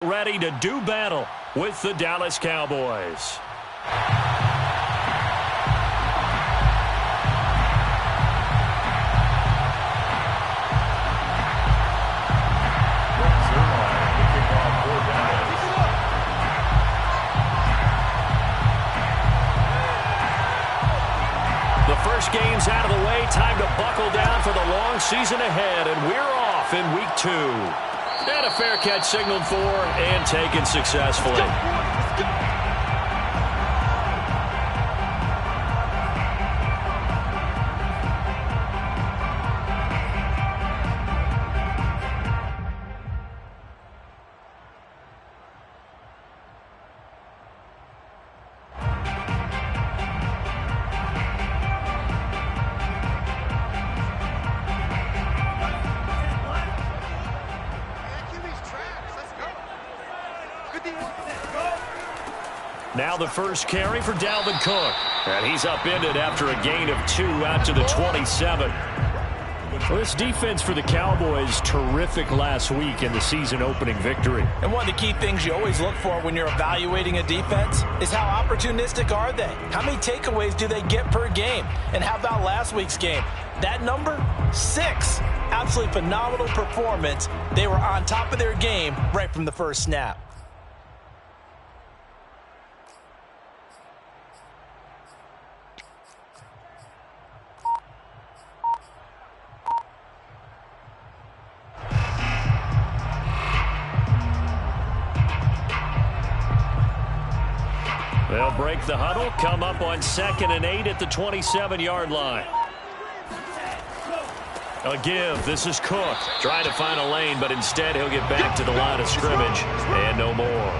Ready to do battle with the Dallas Cowboys. The first game's out of the way. Time to buckle down for the long season ahead, and we're off in week 2. And a fair catch signaled for and taken successfully. Now the first carry for Dalvin Cook. And he's upended after a gain of 2 out to the 27. Well, this defense for the Cowboys, terrific last week in the season-opening victory. And one of the key things you always look for when you're evaluating a defense is how opportunistic are they? How many takeaways do they get per game? And how about last week's game? That number, 6. Absolutely phenomenal performance. They were on top of their game right from the first snap. They'll break the huddle, come up on 2nd and 8 at the 27-yard line. A give. This is Cook. Trying to find a lane, but instead he'll get back to the line of scrimmage. And no more.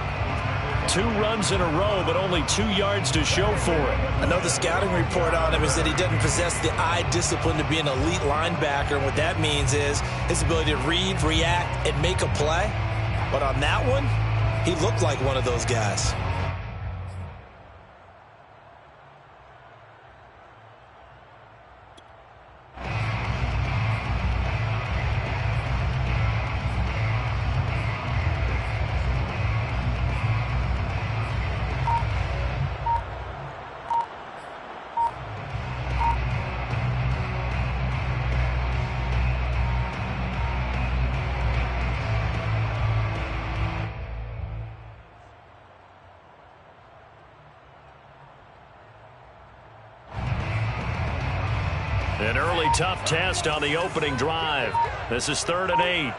2 runs in a row, but only 2 yards to show for it. I know the scouting report on him is that he doesn't possess the eye discipline to be an elite linebacker. And what that means is his ability to read, react, and make a play. But on that one, he looked like one of those guys. An early tough test on the opening drive. This is 3rd and 8.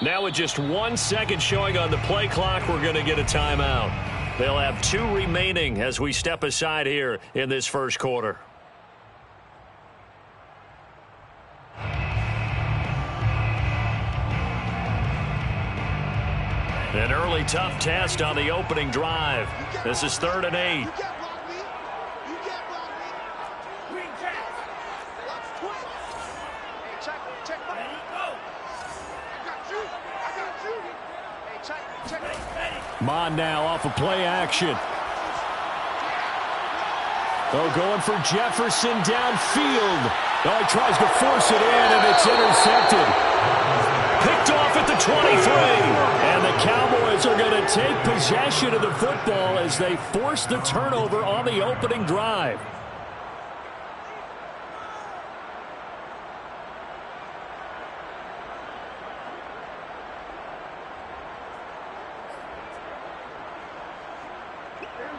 Now with just 1 second showing on the play clock, we're going to get a timeout. They'll have 2 remaining as we step aside here in this first quarter. An early tough test on the opening drive. This is 3rd and 8. Mon now off of play action. Oh, going for Jefferson downfield. Oh, he tries to force it in, and it's intercepted. Picked off at the 23. And the Cowboys are going to take possession of the football as they force the turnover on the opening drive.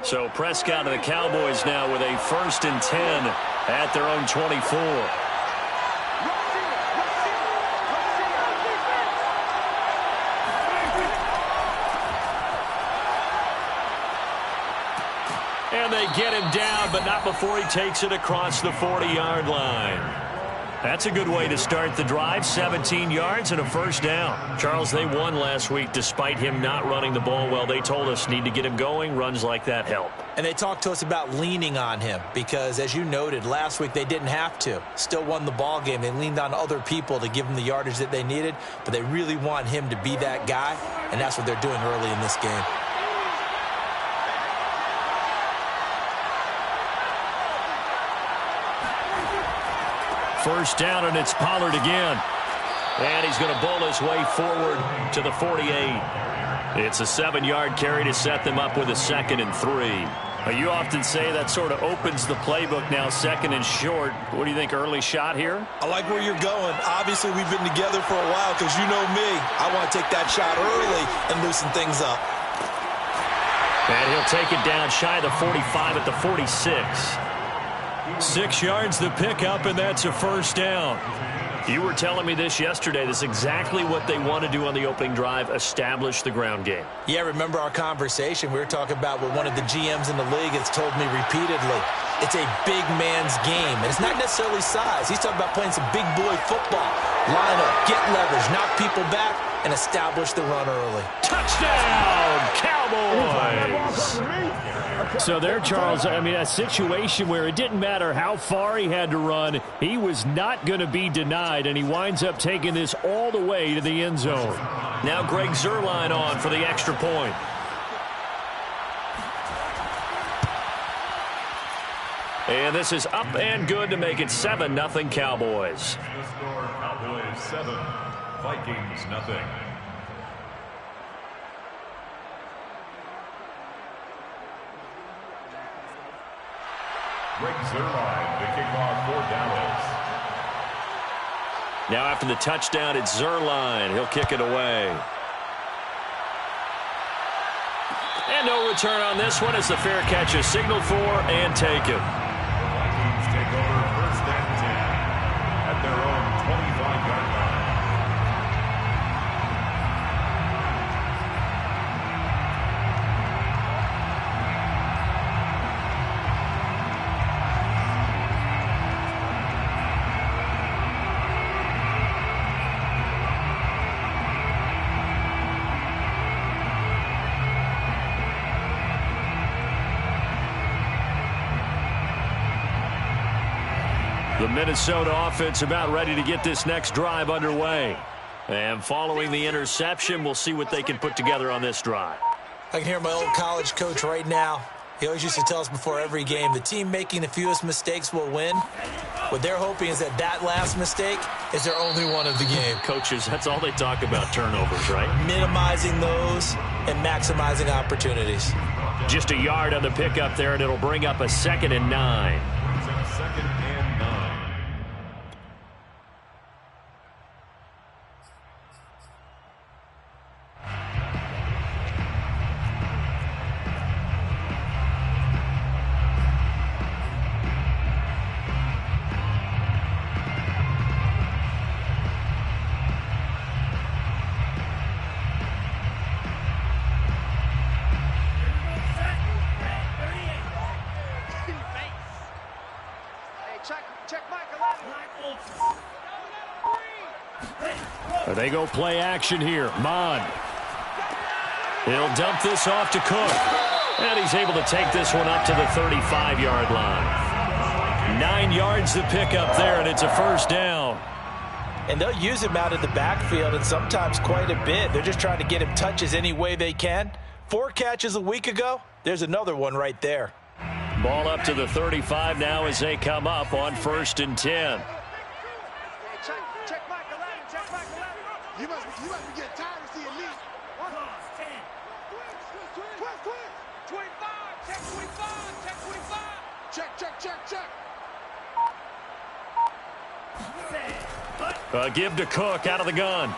So Prescott and the Cowboys now with a 1st and 10 at their own 24. And they get him down, but not before he takes it across the 40-yard line. That's a good way to start the drive. 17 yards and a first down. Charles, they won last week despite him not running the ball well. They told us need to get him going. Runs like that help. And they talked to us about leaning on him because, as you noted, last week they didn't have to. Still won the ball game. They leaned on other people to give them the yardage that they needed, but they really want him to be that guy, and that's what they're doing early in this game. First down, and it's Pollard again. And he's going to bowl his way forward to the 48. It's a 7-yard carry to set them up with a 2nd and 3. You often say that sort of opens the playbook now, 2nd and short. What do you think, early shot here? I like where you're going. Obviously, we've been together for a while because you know me. I want to take that shot early and loosen things up. And he'll take it down shy of the 45 at the 46. 6 yards the pickup, and that's a 1st down. You were telling me this yesterday. This is exactly what they want to do on the opening drive, establish the ground game. Yeah, remember our conversation? We were talking about what one of the GMs in the league has told me repeatedly. It's a big man's game, and it's not necessarily size. He's talking about playing some big boy football. Line up, get leverage, knock people back, and establish the run early. Touchdown, Cowboys! So there, Charles, I mean, a situation where it didn't matter how far he had to run, he was not going to be denied, and he winds up taking this all the way to the end zone. Now Greg Zuerlein on for the extra point. And this is up and good to make it 7-0 Cowboys. The score, Cowboys 7, Vikings 0. Greg Zuerlein, the kickoff for Dallas. Now after the touchdown, it's Zuerlein. He'll kick it away. And no return on this one as the fair catch is signaled for and taken. The Vikings take over 1st and 10 at their own 25-yard line. The Minnesota offense about ready to get this next drive underway. And following the interception, we'll see what they can put together on this drive. I can hear my old college coach right now. He always used to tell us before every game, the team making the fewest mistakes will win. What they're hoping is that that last mistake is their only one of the game. Coaches, that's all they talk about, turnovers, right? Minimizing those and maximizing opportunities. Just a yard on the pickup there, and it'll bring up a 2nd and 9. Brings up 2nd and 9. They go play action here. Mon. He'll dump this off to Cook. And he's able to take this one up to the 35-yard line. 9 yards to pick up there, and it's a 1st down. And they'll use him out of the backfield, and sometimes quite a bit. They're just trying to get him touches any way they can. 4 catches a week ago. There's another one right there. Ball up to the 35 now as they come up on 1st and 10. You must be getting tired of seeing me. 25, check 25, check 25. Check. Give to Cook out of the gun.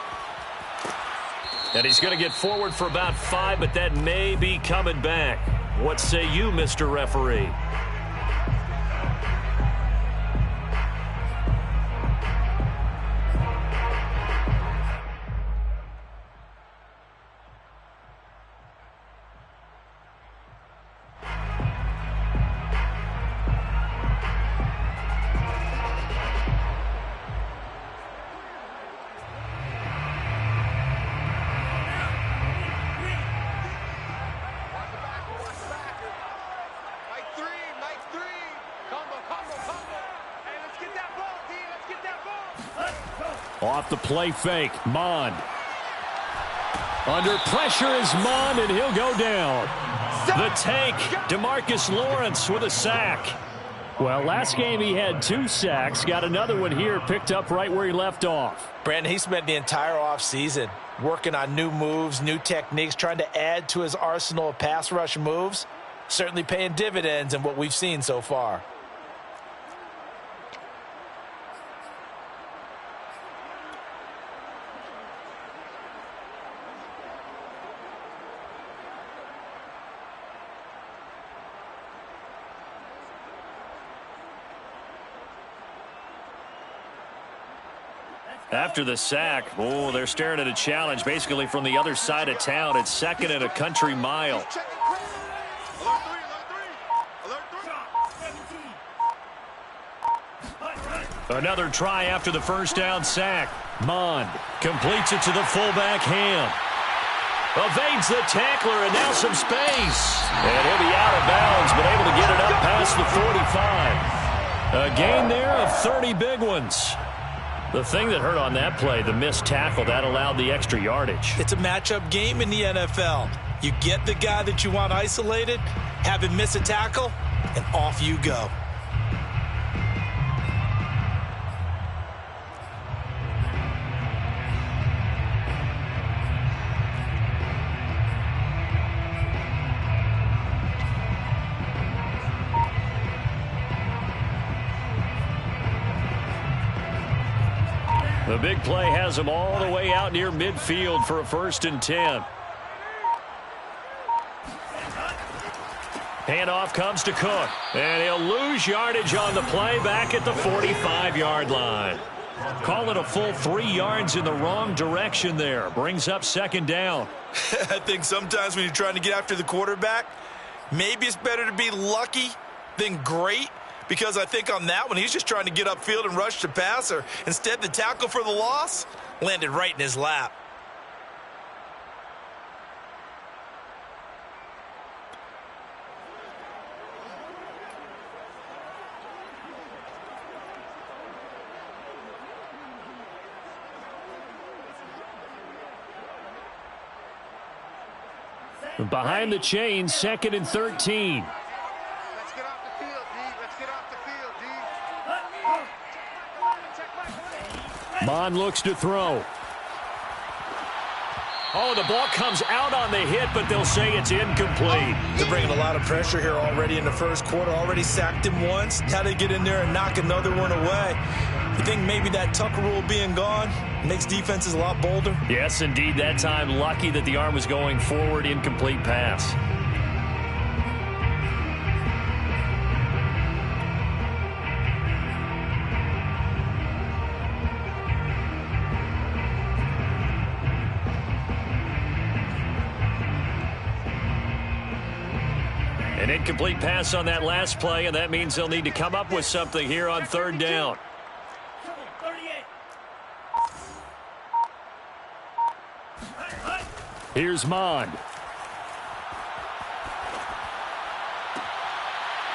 And he's going to get forward for about 5, but that may be coming back. What say you, Mr. Referee? Off the play fake, Mon. Under pressure is Mon, and he'll go down. The tank, DeMarcus Lawrence with a sack. Well, last game he had 2 sacks. Got another one here, picked up right where he left off. Brandon, he spent the entire offseason working on new moves, new techniques, trying to add to his arsenal of pass rush moves. Certainly paying dividends in what we've seen so far. After the sack, they're staring at a challenge basically from the other side of town. It's 2nd and a country mile. Another try after the first down sack. Mond completes it to the fullback Ham. Evades the tackler and now some space. And he'll be out of bounds, but able to get it up past the 45. A gain there of 30 big ones. The thing that hurt on that play, the missed tackle, that allowed the extra yardage. It's a matchup game in the NFL. You get the guy that you want isolated, have him miss a tackle, and off you go. The big play has him all the way out near midfield for a 1st and 10. Handoff comes to Cook, and he'll lose yardage on the play back at the 45-yard line. Call it a full 3 yards in the wrong direction there. Brings up 2nd down. I think sometimes when you're trying to get after the quarterback, maybe it's better to be lucky than great. Because I think on that one, he's just trying to get upfield and rush the passer. Instead, the tackle for the loss landed right in his lap. Behind the chains, 2nd and 13. Mond looks to throw. Oh, the ball comes out on the hit, but they'll say it's incomplete. They're bringing a lot of pressure here already in the first quarter. Already sacked him once. How to get in there and knock another one away. You think maybe that Tucker rule being gone makes defenses a lot bolder? Yes, indeed. That time, lucky that the arm was going forward. Incomplete pass. An incomplete pass on that last play, and that means they'll need to come up with something here on 3rd down. Here's Mond.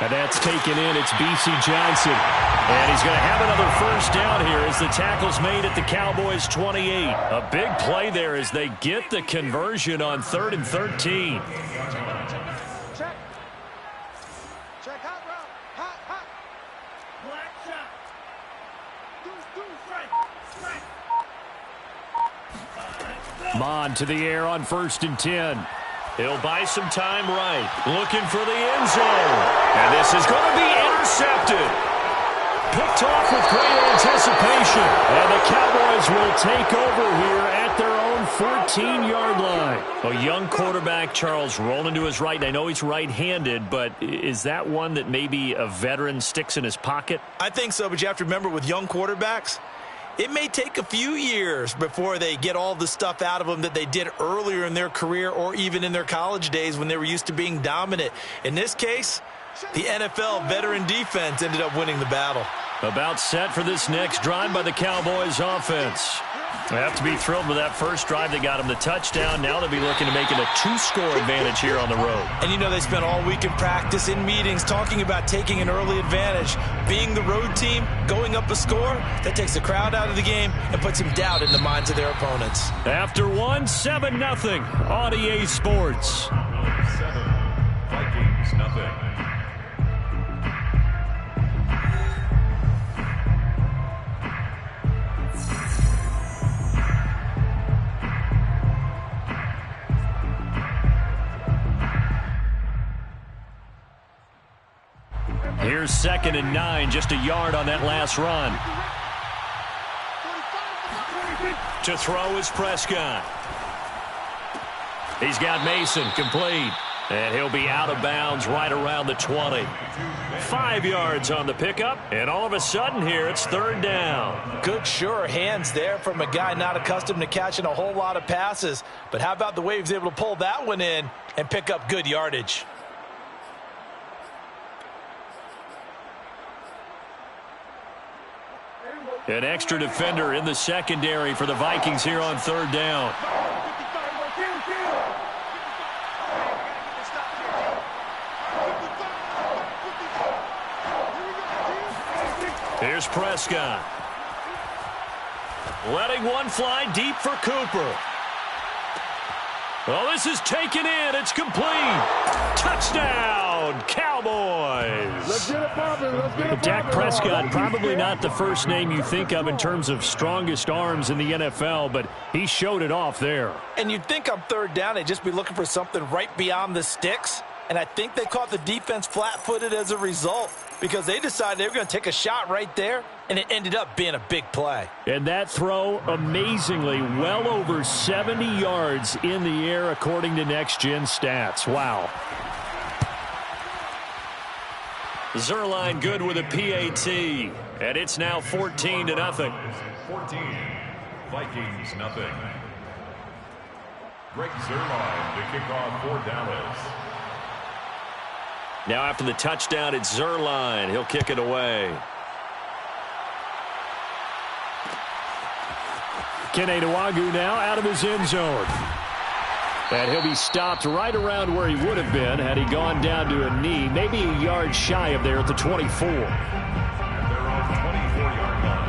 And that's taken in. It's B.C. Johnson. And he's going to have another 1st down here as the tackle's made at the Cowboys' 28. A big play there as they get the conversion on 3rd and 13. Mond to the air on 1st and 10. He'll buy some time right. Looking for the end zone. And this is going to be intercepted. Picked off with great anticipation. And the Cowboys will take over here at their own 14-yard line. A young quarterback, Charles, rolling to his right. And I know he's right-handed, but is that one that maybe a veteran sticks in his pocket? I think so, but you have to remember with young quarterbacks, it may take a few years before they get all the stuff out of them that they did earlier in their career or even in their college days when they were used to being dominant. In this case, the NFL veteran defense ended up winning the battle. About set for this next drive by the Cowboys offense. They have to be thrilled with that first drive. They got him the touchdown. Now they'll be looking to make it a 2-score advantage here on the road. And you know they spent all week in practice, in meetings, talking about taking an early advantage. Being the road team, going up a score, that takes the crowd out of the game and puts some doubt in the minds of their opponents. After 7-0 on EA Sports. 7, Vikings, nothing. Here's 2nd and 9, just a yard on that last run. To throw is Prescott. He's got Mason complete. And he'll be out of bounds right around the 20. 5 yards on the pickup, and all of a sudden here it's 3rd down. Good, sure hands there from a guy not accustomed to catching a whole lot of passes. But how about the way he was able to pull that one in and pick up good yardage? An extra defender in the secondary for the Vikings here on 3rd down. Here's Prescott. Letting one fly deep for Cooper. Well, this is taken in. It's complete. Touchdown, Cowboys. Let's get it poppin'. Let's get it Dak poppin'. Prescott, probably not the first name you think of in terms of strongest arms in the NFL, but he showed it off there. And you'd think on 3rd down they'd just be looking for something right beyond the sticks. And I think they caught the defense flat-footed as a result because they decided they were going to take a shot right there, and it ended up being a big play. And that throw, amazingly, well over 70 yards in the air according to Next Gen Stats. Wow. Zerline good with a PAT, and it's now 14-0. 14, Vikings nothing. Greg Zerline to kick off for Dallas. Now after the touchdown, it's Zerline. He'll kick it away. Kene Nwangwu now out of his end zone. And he'll be stopped right around where he would have been had he gone down to a knee, maybe a yard shy of there at the 24. At their own 24-yard line.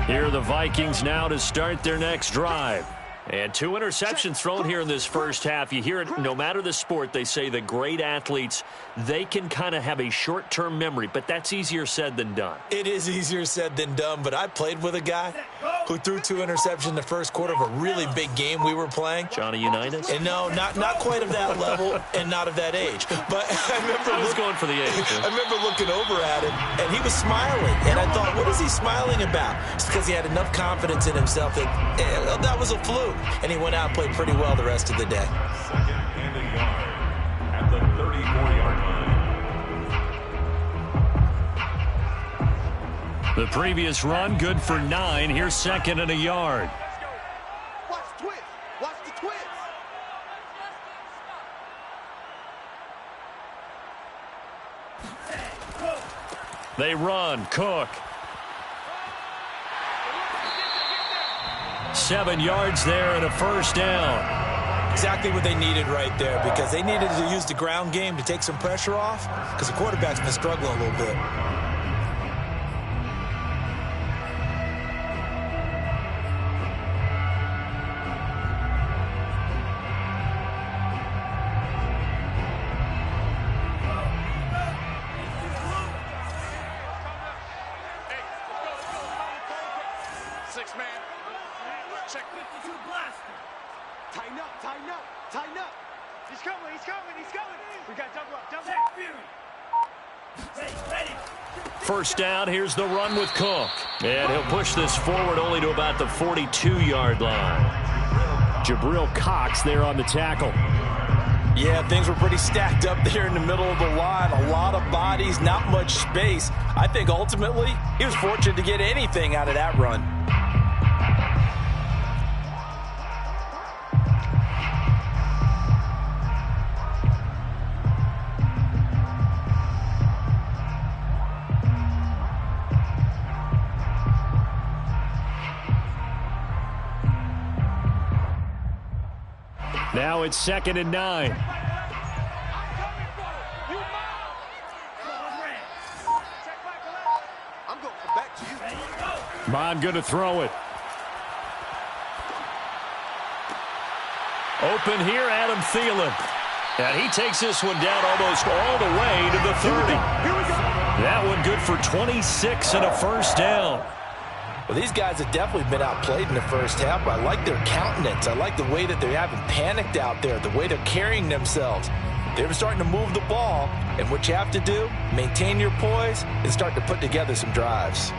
Here are the Vikings now to start their next drive. And 2 interceptions thrown here in this first half. You hear it, no matter the sport, they say the great athletes, they can kind of have a short-term memory, but that's easier said than done. It is easier said than done, but I played with a guy who threw 2 interceptions in the first quarter of a really big game we were playing. Johnny Unitas? And no, not quite of that level and not of that age. But I was going for the age. I remember looking over at him, and he was smiling. And I thought, what is he smiling about? It's because he had enough confidence in himself that that was a fluke. And he went out and played pretty well the rest of the day. 2nd and a yard at the 34-yard line. The previous run, good for 9. Here's 2nd and a yard. Watch the twist. Watch the twist. They run. Cook. 7 yards there and a first down. Exactly what they needed right there, because they needed to use the ground game to take some pressure off, because the quarterback's been struggling a little bit. Tighten up. He's coming. We got double up. First down, here's the run with Cook. And he'll push this forward only to about the 42-yard line. Jabril Cox there on the tackle. Yeah, things were pretty stacked up there in the middle of the line. A lot of bodies, not much space. I think ultimately he was fortunate to get anything out of that run. Now it's 2nd and 9. I'm going to come back to you. Bond going to throw it. Open here, Adam Thielen. And he takes this one down almost all the way to the 30. That one good for 26 and a first down. Well, these guys have definitely been outplayed in the first half. I like their countenance. I like the way that they haven't panicked out there, the way they're carrying themselves. They're starting to move the ball, and what you have to do, maintain your poise and start to put together some drives.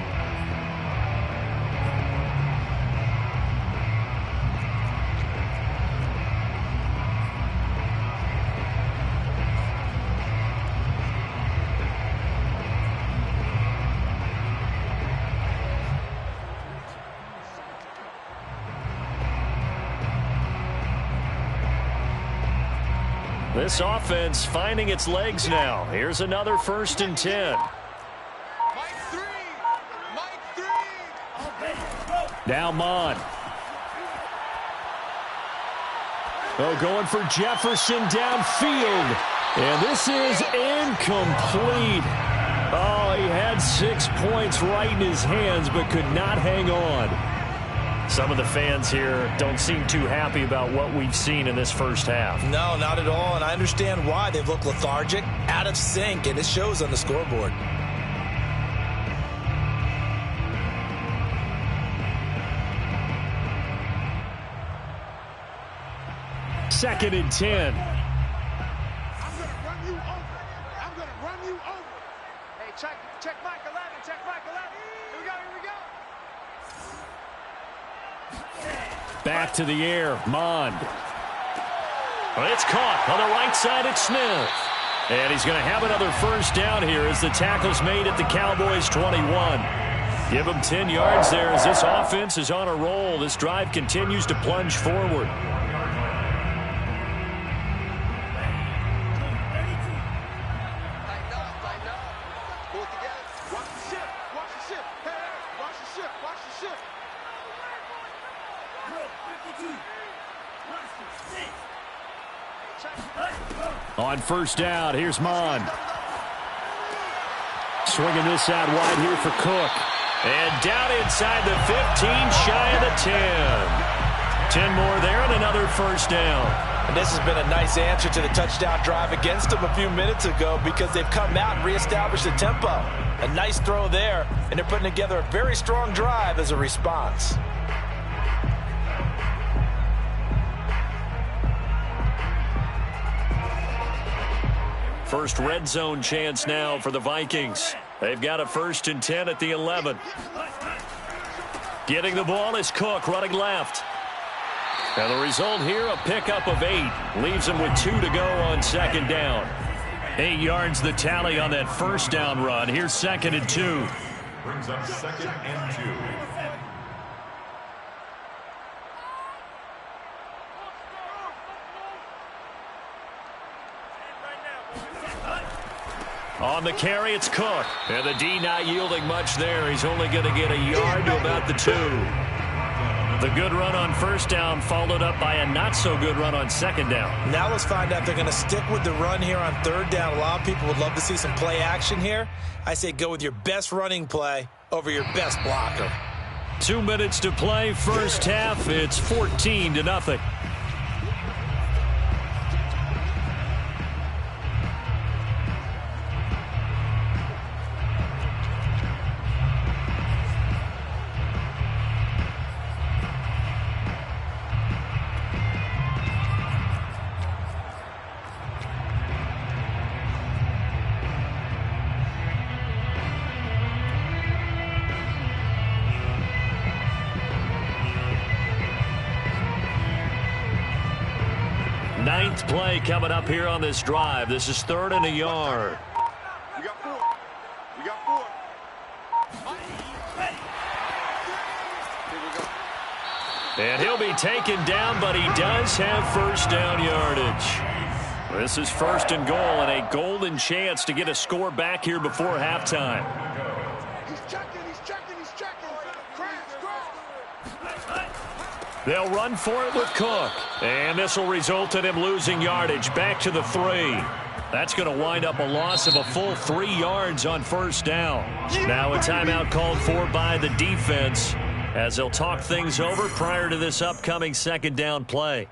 This offense finding its legs now. Here's another 1st and 10. Now Mon. Oh, going for Jefferson downfield. And this is incomplete. Oh, he had 6 points right in his hands but could not hang on. Some of the fans here don't seem too happy about what we've seen in this first half. No, not at all, and I understand why. They've looked lethargic, out of sync, and it shows on the scoreboard. Second and 10. I'm going to run you over. I'm going to run you over. Hey, check Mike 11. Check Mike 11. Here we go. Here we go. Back to the air, Mond. Well, it's caught on the right side at Smith. And he's going to have another first down here as the tackle's made at the Cowboys' 21. Give him 10 yards there as this offense is on a roll. This drive continues to plunge forward. On first down, here's Mond. Swinging this out wide here for Cook. And down inside the 15, shy of the 10. 10 more there and another first down. And this has been a nice answer to the touchdown drive against them a few minutes ago because they've come out and reestablished the tempo. A nice throw there, and they're putting together a very strong drive as a response. First red zone chance now for the Vikings. They've got a 1st and 10 at the 11. Getting the ball is Cook running left. And the result here, a pickup of 8. Leaves him with 2 to go on 2nd down. 8 yards the tally on that first down run. Here's 2nd and 2. Brings up 2nd and 2. On the carry, it's Cook. And the D not yielding much there. He's only going to get a yard to about the 2. The good run on first down followed up by a not-so-good run on 2nd down. Now let's find out if they're going to stick with the run here on 3rd down. A lot of people would love to see some play action here. I say go with your best running play over your best blocker. 2 minutes to play, first half. It's 14-0. Ninth play coming up here on this drive. This is 3rd and a yard. We got 4. We got 4. Here we go. And he'll be taken down, but he does have first down yardage. This is 1st and goal and a golden chance to get a score back here before halftime. He's checking. He's checking. He's checking. Crash. They'll run for it with Cook. And this will result in him losing yardage back to the 3. That's going to wind up a loss of a full 3 yards on first down. Now a timeout called for by the defense as they'll talk things over prior to this upcoming 2nd down play.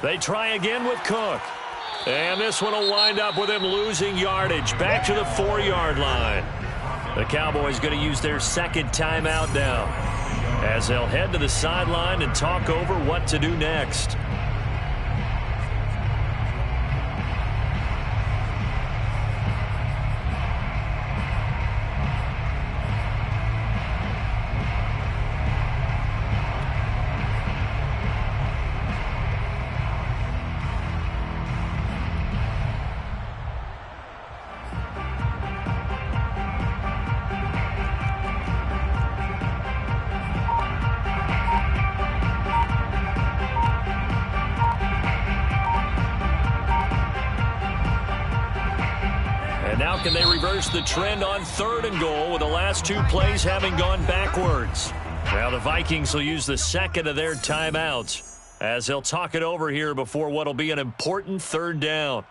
They try again with Cook. And this one will wind up with him losing yardage back to the 4-yard line. The Cowboys going to use their second timeout now as they'll head to the sideline and talk over what to do next. Can they reverse the trend on 3rd and goal with the last 2 plays having gone backwards? Well, the Vikings will use the second of their timeouts as they'll talk it over here before what will be an important 3rd down.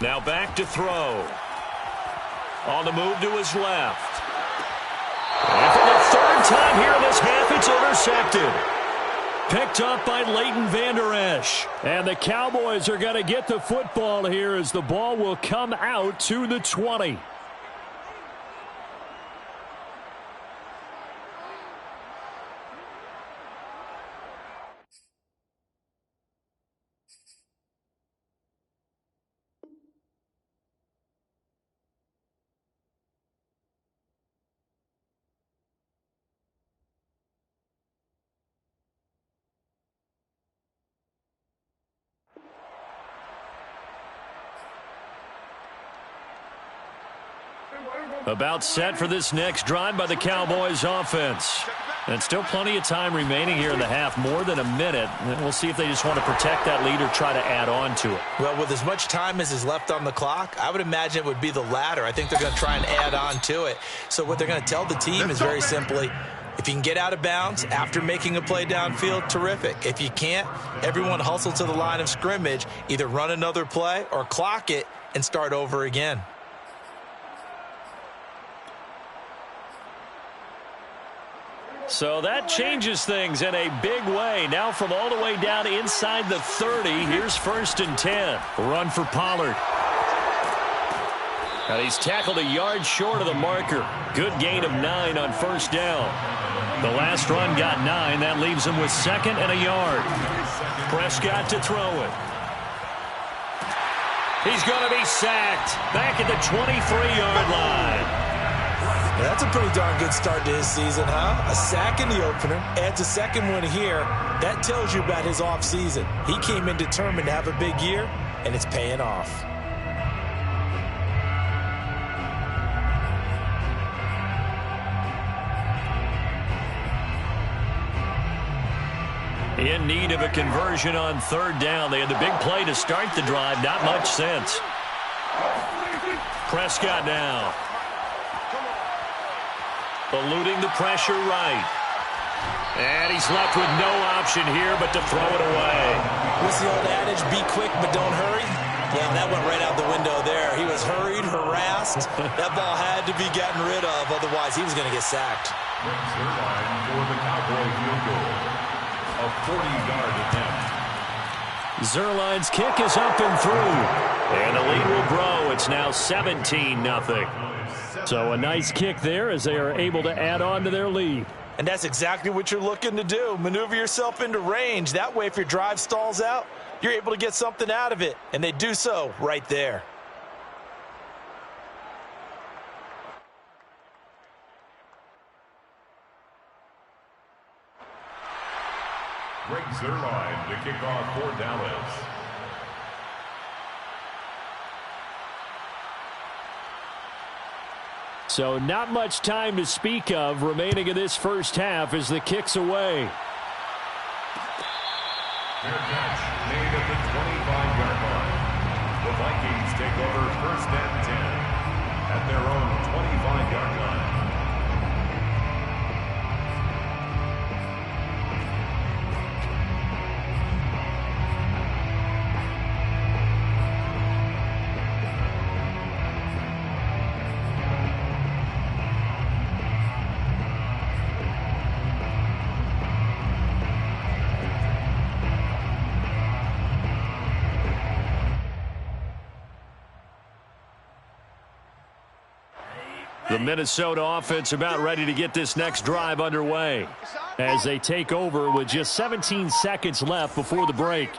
Now back to throw. On the move to his left. And for the 3rd time here in this half, it's intercepted. Picked up by Leighton Vander Esch. And the Cowboys are going to get the football here as the ball will come out to the 20. About set for this next drive by the Cowboys offense. And still plenty of time remaining here in the half, more than a minute. And we'll see if they just want to protect that lead or try to add on to it. Well, with as much time as is left on the clock, I would imagine it would be the latter. I think they're going to try and add on to it. So what they're going to tell the team is very simply, if you can get out of bounds after making a play downfield, terrific. If you can't, everyone hustle to the line of scrimmage, either run another play or clock it and start over again. So that changes things in a big way. Now from all the way down inside the 30, here's 1st and 10. Run for Pollard. And he's tackled a yard short of the marker. Good gain of 9 on 1st down. The last run got 9. That leaves him with 2nd and a yard. Prescott to throw it. He's going to be sacked back at the 23-yard line. Yeah, that's a pretty darn good start to his season, huh? A sack in the opener, adds a second one here. That tells you about his offseason. He came in determined to have a big year, and it's paying off. In need of a conversion on 3rd down. They had the big play to start the drive. Not much sense. Prescott now. Eluding the pressure right. And he's left with no option here but to throw it away. What's the old adage? Be quick but don't hurry. Well, that went right out the window there. He was hurried, harassed. That ball had to be gotten rid of. Otherwise, he was going to get sacked. Brings their line for the Cowboy field goal. A 40-yard attempt. Zuerlein's kick is up and through. And the lead will grow. It's now 17-0. So a nice kick there as they are able to add on to their lead. And that's exactly what you're looking to do. Maneuver yourself into range. That way, if your drive stalls out, you're able to get something out of it. And they do so right there. Greg Zuerlein to kick off for Dallas. So not much time to speak of remaining in this first half as the kick's away. Fair catch made at the 25-yard line. The Vikings take over first and 10 at their own 25-yard line. The Minnesota offense about ready to get this next drive underway as they take over with just 17 seconds left before the break.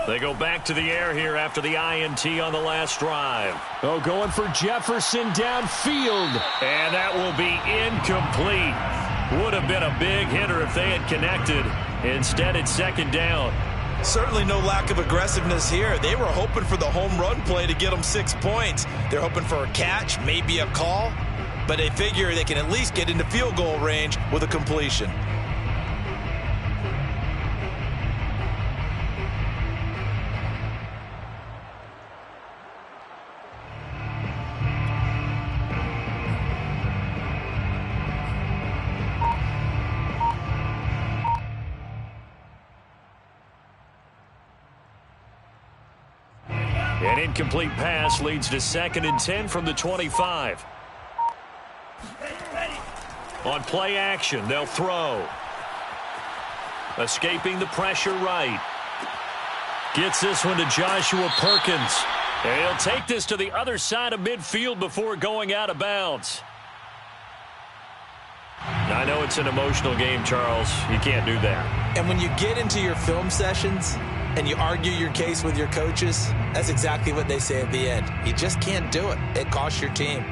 They go back to the air here after the INT on the last drive. Oh, going for Jefferson downfield. And that will be incomplete. Would have been a big hitter if they had connected. Instead, it's second down. Certainly no lack of aggressiveness here. They were hoping for the home run play to get them 6 points. They're hoping for a catch, maybe a call, but they figure they can at least get into field goal range with a completion. An incomplete pass leads to 2nd and 10 from the 25. On play action, they'll throw. Escaping the pressure right. Gets this one to Joshua Perkins. And he'll take this to the other side of midfield before going out of bounds. I know it's an emotional game, Charles. You can't do that. And when you get into your film sessions and you argue your case with your coaches, that's exactly what they say at the end. You just can't do it. It costs your team.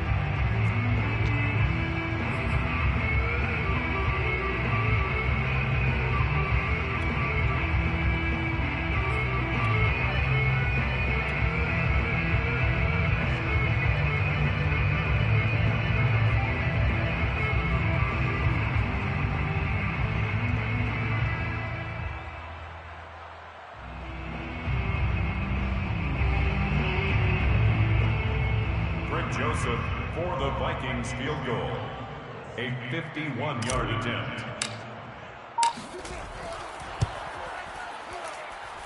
Joseph for the Vikings field goal. A 51-yard attempt.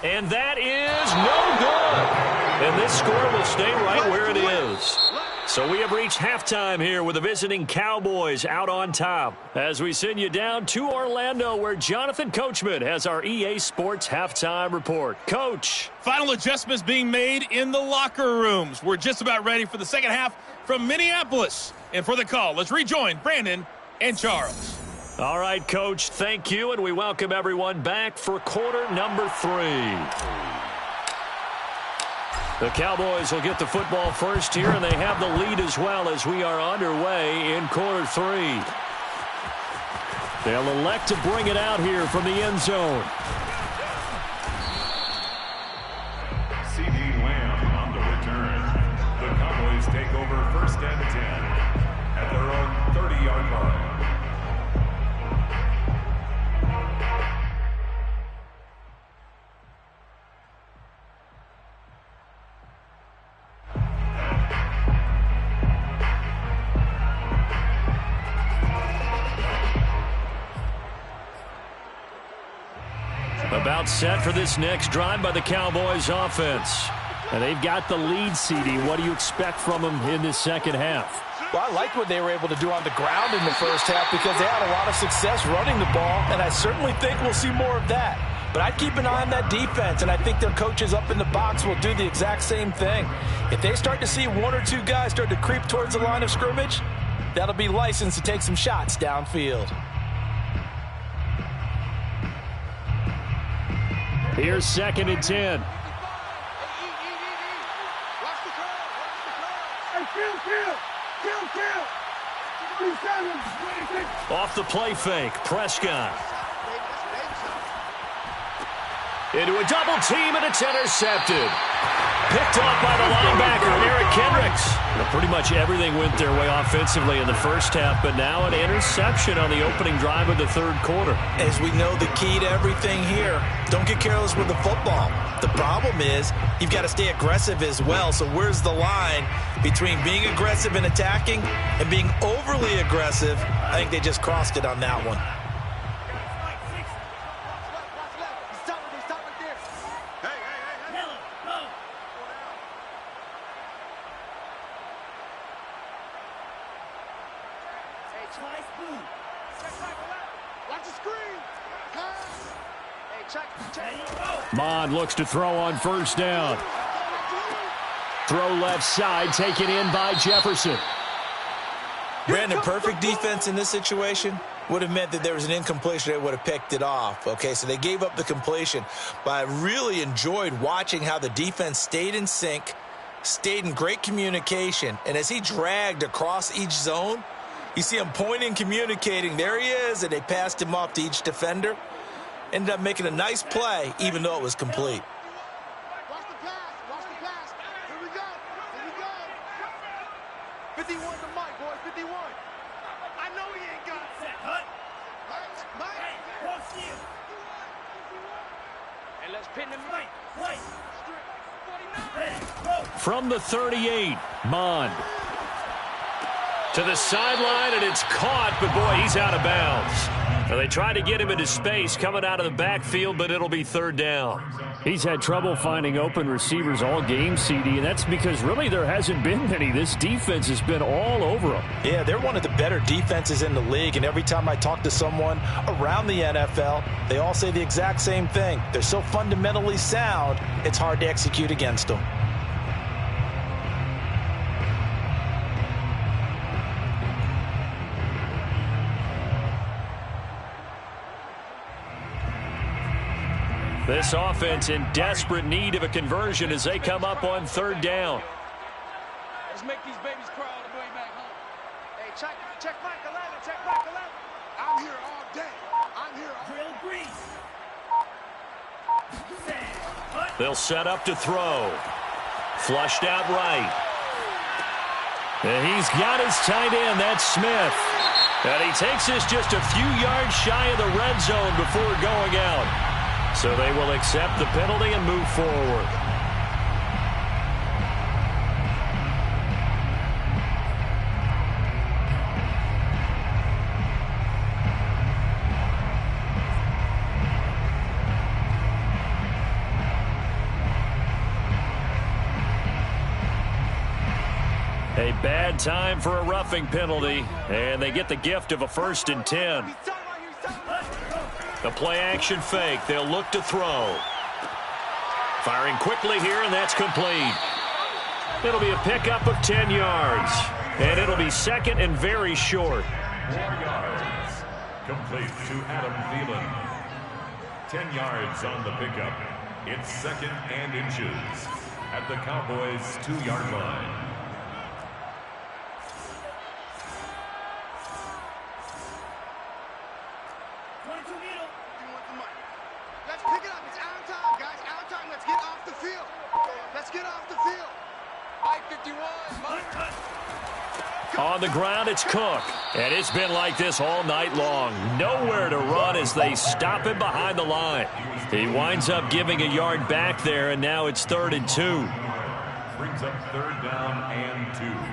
And that is no good. And this score will stay right where it is. So we have reached halftime here with the visiting Cowboys out on top. As we send you down to Orlando, where Jonathan Coachman has our EA Sports halftime report. Coach. Final adjustments being made in the locker rooms. We're just about ready for the second half from Minneapolis. And for the call, let's rejoin Brandon and Charles. All right, Coach, thank you, and we welcome everyone back for quarter number 3. The Cowboys will get the football first here, and they have the lead as well as we are underway in quarter 3. They'll elect to bring it out here from the end zone. C.D. Lamb on the return. The Cowboys take over first and 10 at their own 30-yard line. About set for this next drive by the Cowboys offense. And they've got the lead, CD. What do you expect from them in this second half? Well, I liked what they were able to do on the ground in the first half because they had a lot of success running the ball, and I certainly think we'll see more of that. But I'd keep an eye on that defense, and I think their coaches up in the box will do the exact same thing. If they start to see one or two guys start to creep towards the line of scrimmage, that'll be licensed to take some shots downfield. Here's 2nd and 10. Off the play fake, Prescott. Into a double team, and it's intercepted. Picked off by the linebacker, and here it Kendricks. Pretty much everything went their way offensively in the first half, but now an interception on the opening drive of the third quarter. As we know, the key to everything here, don't get careless with the football. The problem is you've got to stay aggressive as well. So where's the line between being aggressive and attacking and being overly aggressive? I think they just crossed it on that one. Mond looks to throw on first down. Throw left side, taken in by Jefferson. Brandon, perfect defense in this situation would have meant that there was an incompletion. They would have picked it off. Okay, so they gave up the completion. But I really enjoyed watching how the defense stayed in sync, stayed in great communication. And as he dragged across each zone, you see him pointing, communicating. There he is, and they passed him off to each defender. Ended up making a nice play, even though it was complete. Watch the pass. Watch the pass. Here we go. Here we go. 51 to Mike, boys. 51. I know he ain't got it. Set, Hut. Mike. Hey, cross you. And let's pin him. Mike. Play. 49. From the 38, Mond. To the sideline, and it's caught, but boy, he's out of bounds. Well, they tried to get him into space coming out of the backfield, but it'll be third down. He's had trouble finding open receivers all game, CD, and that's because really there hasn't been many. This defense has been all over him. Yeah, they're one of the better defenses in the league, and every time I talk to someone around the NFL, they all say the exact same thing. They're so fundamentally sound, it's hard to execute against them. This offense in desperate need of a conversion as they come up on third down. Let's make these babies cry all the way back home. Hey, check Mike 11. Check Mike 11. I'm here all day. I'm here all Drill grease. They'll set up to throw. Flushed out right. And he's got his tight end. That's Smith. And he takes this just a few yards shy of the red zone before going out. So they will accept the penalty and move forward. A bad time for a roughing penalty, and they get the gift of a 1st and 10. The play-action fake. They'll look to throw. Firing quickly here, and that's complete. It'll be a pickup of 10 yards, and it'll be second and very short. 4 yards. Complete to Adam Thielen. 10 yards on the pickup. It's second and inches at the Cowboys' 2-yard line. Let's pick it up. It's out of time, guys. Out of time. Let's get off the field. Let's get off the field. Mike 51. Mike. On the ground, it's Cook. And it's been like this all night long. Nowhere to run as they stop him behind the line. He winds up giving a yard back there, and now it's 3rd and 2. Brings up 3rd down and 2.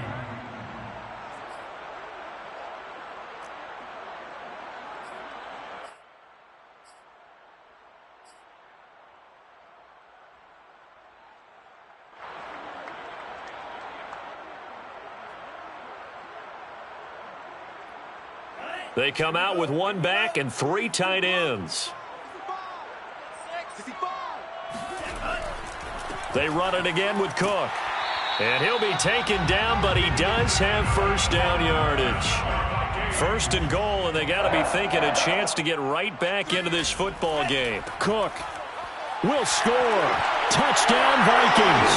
They come out with 1 back and 3 tight ends. They run it again with Cook. And he'll be taken down, but he does have 1st down yardage. 1st and goal, and they got to be thinking a chance to get right back into this football game. Cook will score. Touchdown, Vikings.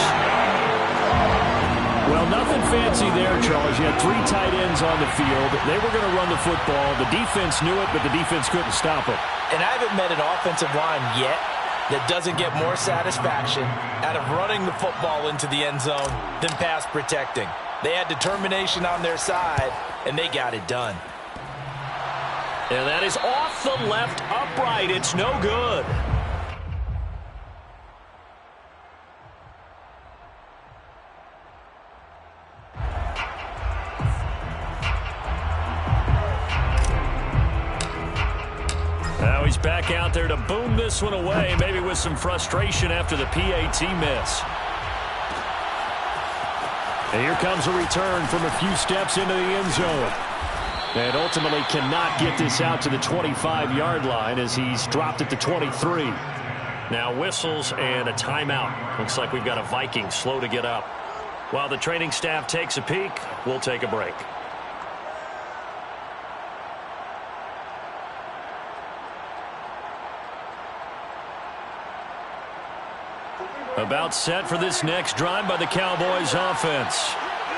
Well, nothing fancy there, Charles. You had 3 tight ends on the field. They were going to run the football. The defense knew it, but the defense couldn't stop it. And I haven't met an offensive line yet that doesn't get more satisfaction out of running the football into the end zone than pass protecting. They had determination on their side, and they got it done. And that is off the left upright. It's no good. Now he's back out there to boom this one away, maybe with some frustration after the PAT miss. And here comes a return from a few steps into the end zone. And ultimately cannot get this out to the 25-yard line as he's dropped at the 23. Now whistles and a timeout. Looks like we've got a Viking slow to get up. While the training staff takes a peek, we'll take a break. About set for this next drive by the Cowboys offense.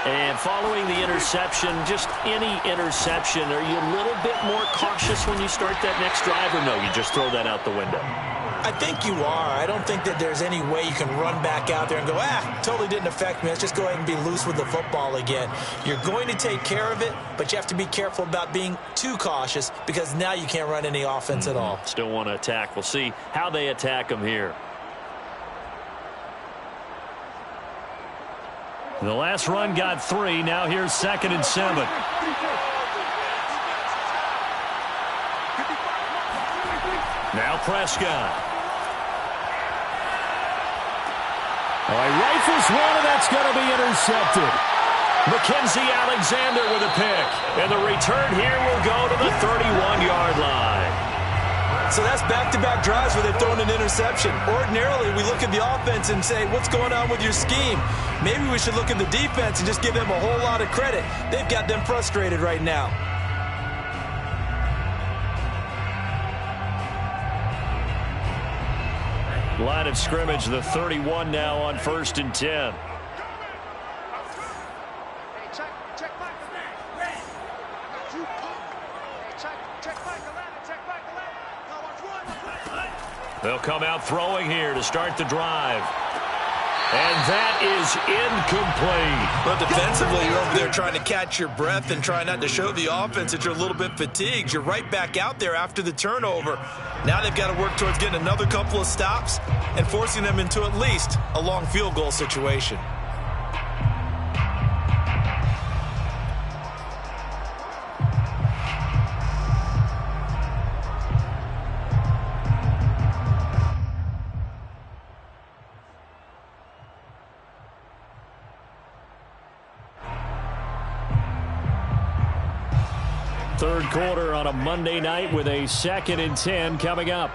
And following the interception, just any interception, are you a little bit more cautious when you start that next drive, or no, you just throw that out the window? I think you are. I don't think that there's any way you can run back out there and go, totally didn't affect me. Let's just go ahead and be loose with the football again. You're going to take care of it, but you have to be careful about being too cautious because now you can't run any offense at all. Still want to attack. We'll see how they attack them here. The last run got 3. Now here's 2nd and 7. Now Prescott. All right, rifles one, and that's going to be intercepted. Mackenzie Alexander with a pick. And the return here will go to the 31-yard line. So that's back-to-back drives where they've thrown an interception. Ordinarily, we look at the offense and say, what's going on with your scheme? Maybe we should look at the defense and just give them a whole lot of credit. They've got them frustrated right now. Line of scrimmage, the 31 now on 1st and 10. They'll come out throwing here to start the drive. And that is incomplete. But defensively, you're over there trying to catch your breath and try not to show the offense that you're a little bit fatigued. You're right back out there after the turnover. Now they've got to work towards getting another couple of stops and forcing them into at least a long field goal situation. Third quarter on a Monday night with a 2nd and 10 coming up.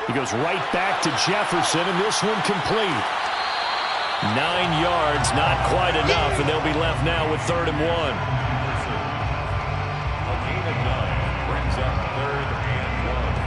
He goes right back to Jefferson, and this one complete. 9 yards, not quite enough, and they'll be left now with 3rd and 1. A gain of 9 brings up 3rd and 1.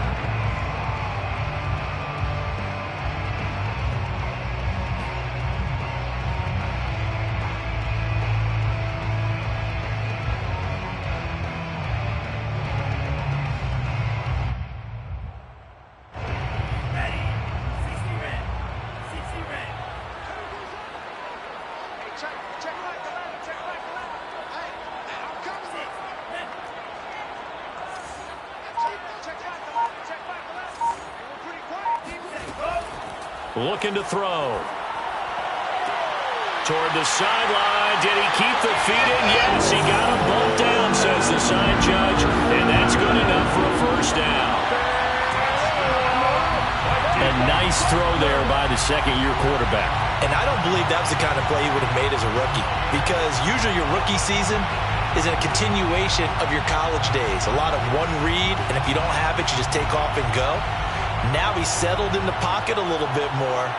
Looking to throw. Toward the sideline. Did he keep the feet in? Yes, he got him bumped down, says the side judge. And that's good enough for a 1st down. A nice throw there by the 2nd-year quarterback. And I don't believe that was the kind of play he would have made as a rookie. Because usually your rookie season is a continuation of your college days. A lot of one read, and if you don't have it, you just take off and go. Now he's settled in the pocket a little bit more,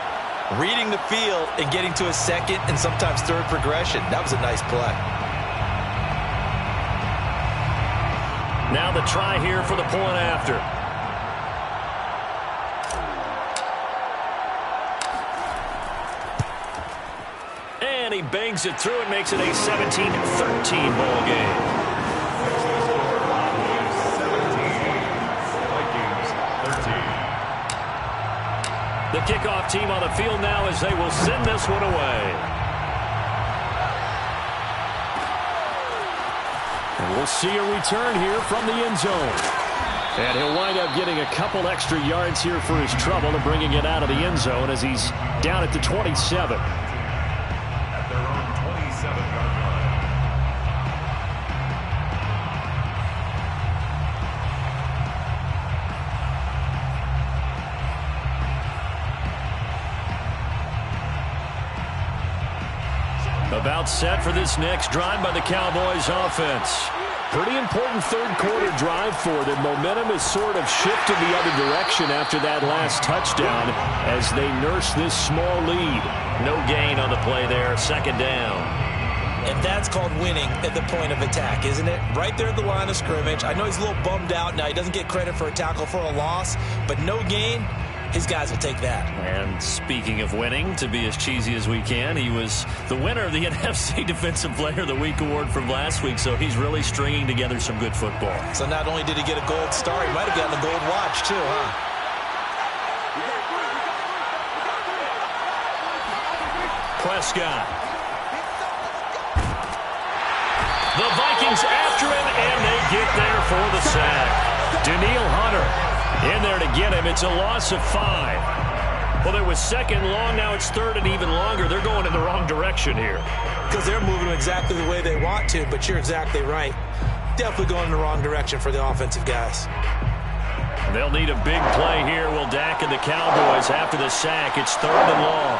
reading the field and getting to a 2nd and sometimes 3rd progression. That was a nice play. Now the try here for the point after. And he bangs it through and makes it a 17-13 ball game. kickoff team on the field now as they will send this one away. And we'll see a return here from the end zone. And he'll wind up getting a couple extra yards here for his trouble and bringing it out of the end zone as he's down at the 27. At their own 27-yard line. About set for this next drive by the Cowboys offense. Pretty important third quarter drive for them. Momentum has sort of shifted the other direction after that last touchdown as they nurse this small lead. No gain on the play there, second down. And that's called winning at the point of attack, isn't it? Right there at the line of scrimmage. I know he's a little bummed out now. He doesn't get credit for a tackle for a loss, but no gain. His guys will take that. And speaking of winning, to be as cheesy as we can, he was the winner of the NFC Defensive Player of the Week award from last week, so he's really stringing together some good football. So not only did he get a gold star, he might have gotten a gold watch too, huh? Prescott. The Vikings after him, and they get there for the sack. Danielle Hunter in there to get him. It's a loss of 5. Well, there was second long. Now it's third and even longer. They're going in the wrong direction here. Because they're moving exactly the way they want to, but you're exactly right. Definitely going in the wrong direction for the offensive guys. They'll need a big play here. Will Dak and the Cowboys after the sack. It's third and long.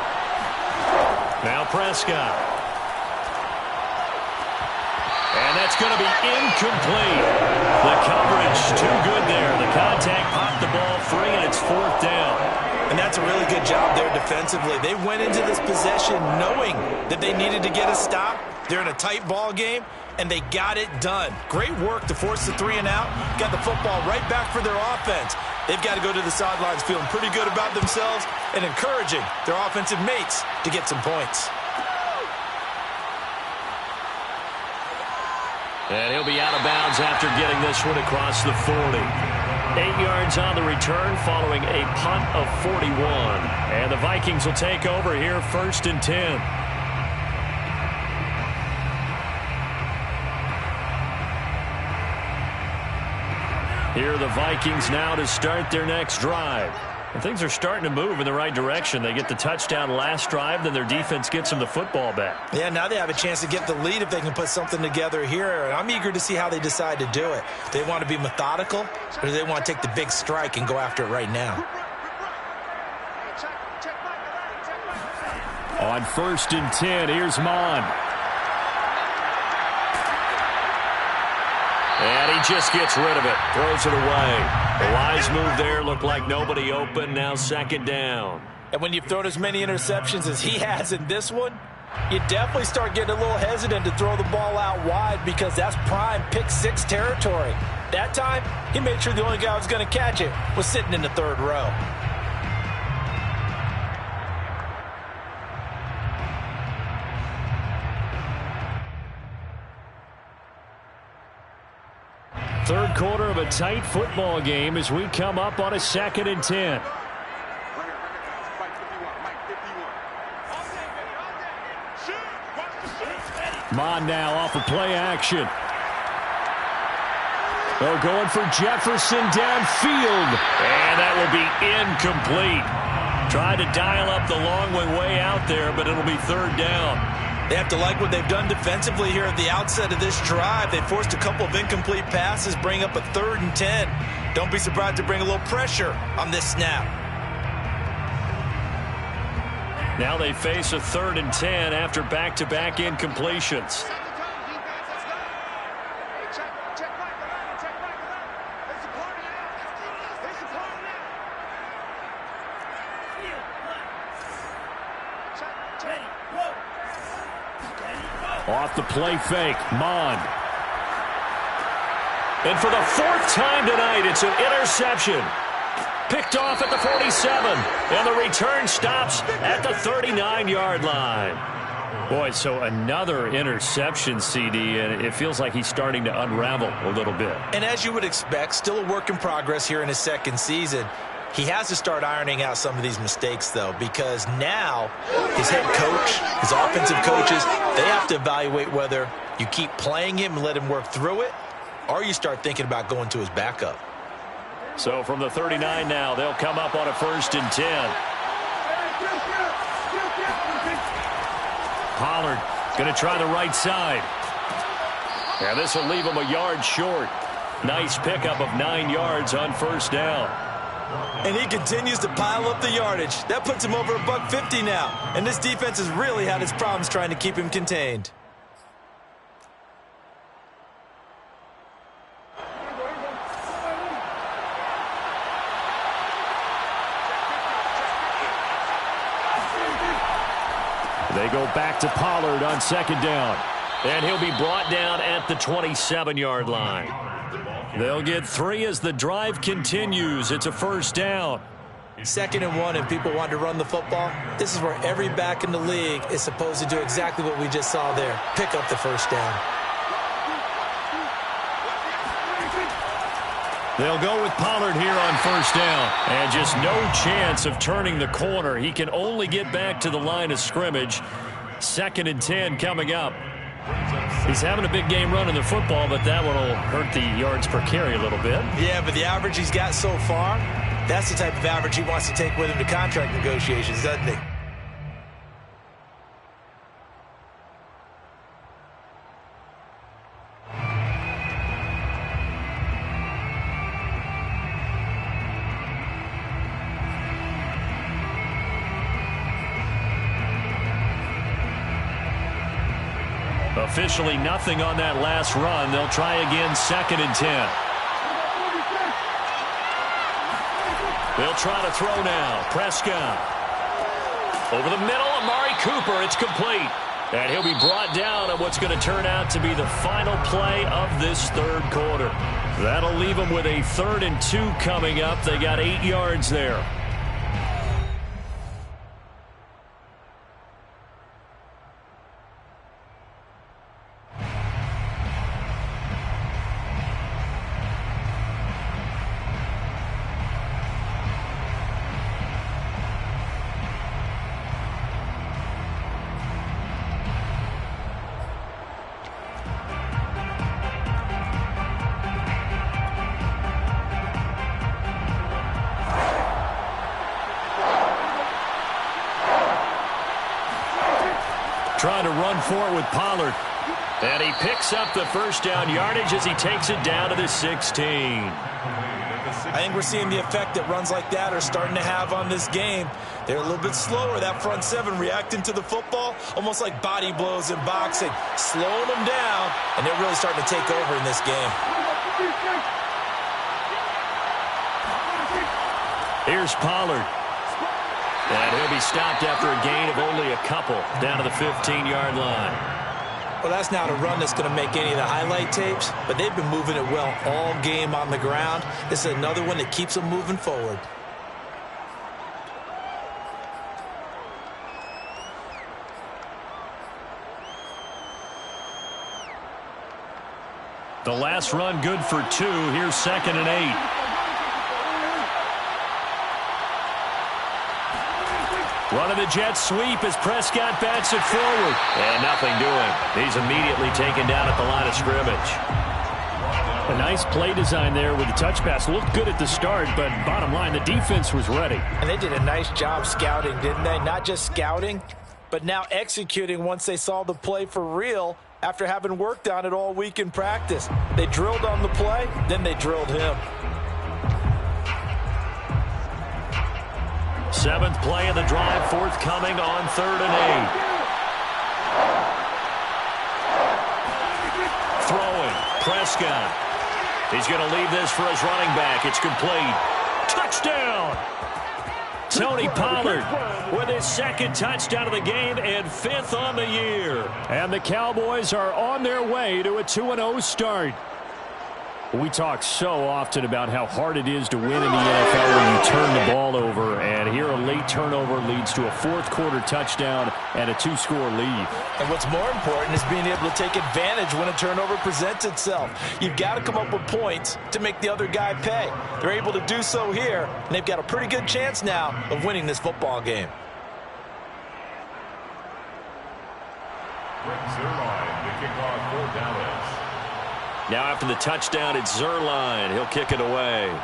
Now Prescott. And that's going to be incomplete. The coverage too good there. The contact popped the ball free, and it's fourth down. And that's a really good job there defensively. They went into this possession knowing that they needed to get a stop. They're in a tight ball game, and they got it done. Great work to force the 3 and out. Got the football right back for their offense. They've got to go to the sidelines feeling pretty good about themselves and encouraging their offensive mates to get some points. And he'll be out of bounds after getting this one across the 40. 8 yards on the return following a punt of 41. And the Vikings will take over here first and 10. Here are the Vikings now to start their next drive. And things are starting to move in the right direction. They get the touchdown last drive, then their defense gets them the football back. Yeah, now they have a chance to get the lead if they can put something together here. And I'm eager to see how they decide to do it. Do they want to be methodical, or do they want to take the big strike and go after it right now? On first and 10, here's Mon. And he just gets rid of it, throws it away. The wise move there, looked like nobody open, now second down. And when you've thrown as many interceptions as he has in this one, you definitely start getting a little hesitant to throw the ball out wide because that's prime pick 6 territory. That time, he made sure the only guy who was going to catch it was sitting in the third row. Third quarter of a tight football game as we come up on a second and 10. Mon now off of play action. They're going for Jefferson downfield. And that will be incomplete. Tried to dial up the long way out there, but it'll be third down. They have to like what they've done defensively here at the outset of this drive. They forced a couple of incomplete passes, bring up a 3rd and 10. Don't be surprised to bring a little pressure on this snap. Now they face a 3rd and 10 after back-to-back incompletions. Off the play fake, Mon. And for the 4th time tonight, it's an interception. Picked off at the 47, and the return stops at the 39-yard line. Boy, so another interception, CD, and it feels like he's starting to unravel a little bit. And as you would expect, still a work in progress here in his second season. He has to start ironing out some of these mistakes, though, because now his head coach, his offensive coaches, they have to evaluate whether you keep playing him and let him work through it, or you start thinking about going to his backup. So from the 39 now, they'll come up on a 1st and 10. Pollard going to try the right side. And this will leave him a yard short. Nice pickup of 9 yards on 1st down. And he continues to pile up the yardage. That puts him over $150 now. And this defense has really had its problems trying to keep him contained. They go back to Pollard on 2nd down. And he'll be brought down at the 27-yard line. They'll get 3 as the drive continues. It's a 1st down. 2nd and 1, and people want to run the football. This is where every back in the league is supposed to do exactly what we just saw there. Pick up the 1st down. They'll go with Pollard here on 1st down. And just no chance of turning the corner. He can only get back to the line of scrimmage. 2nd and 10 coming up. He's having a big game running the football, but that one will hurt the yards per carry a little bit. Yeah, but the average he's got so far, that's the type of average he wants to take with him to contract negotiations, doesn't he? Officially nothing on that last run. They'll try again 2nd and 10. They'll try to throw now. Prescott. Over the middle, Amari Cooper. It's complete. And he'll be brought down at what's going to turn out to be the final play of this 3rd quarter. That'll leave them with a 3rd and 2 coming up. They got 8 yards there. Trying to run for it with Pollard. And he picks up the 1st down yardage as he takes it down to the 16. I think we're seeing the effect that runs like that are starting to have on this game. They're a little bit slower, that front 7 reacting to the football, almost like body blows in boxing, slowing them down, and they're really starting to take over in this game. Here's Pollard. And he'll be stopped after a gain of only a couple down to the 15-yard line. Well, that's not a run that's going to make any of the highlight tapes, but they've been moving it well all game on the ground. This is another one that keeps them moving forward. The last run good for 2. Here's 2nd and 8. Running the jet sweep as Prescott bats it forward. And nothing doing. He's immediately taken down at the line of scrimmage. A nice play design there with the touch pass. Looked good at the start, but bottom line, the defense was ready. And they did a nice job scouting, didn't they? Not just scouting, but now executing once they saw the play for real after having worked on it all week in practice. They drilled on the play, then they drilled him. 7th play of the drive, forthcoming on 3rd and 8. Throwing, Prescott. He's going to leave this for his running back. It's complete. Touchdown! Tony Pollard with his 2nd touchdown of the game and 5th on the year. And the Cowboys are on their way to a 2-0 start. We talk so often about how hard it is to win in the NFL when you turn the ball over, and here a late turnover leads to a fourth-quarter touchdown and a two-score lead. And what's more important is being able to take advantage when a turnover presents itself. You've got to come up with points to make the other guy pay. They're able to do so here, and they've got a pretty good chance now of winning this football game. Zerline, the kickoff for Dallas. Now after the touchdown, it's Zerline. He'll kick it away. The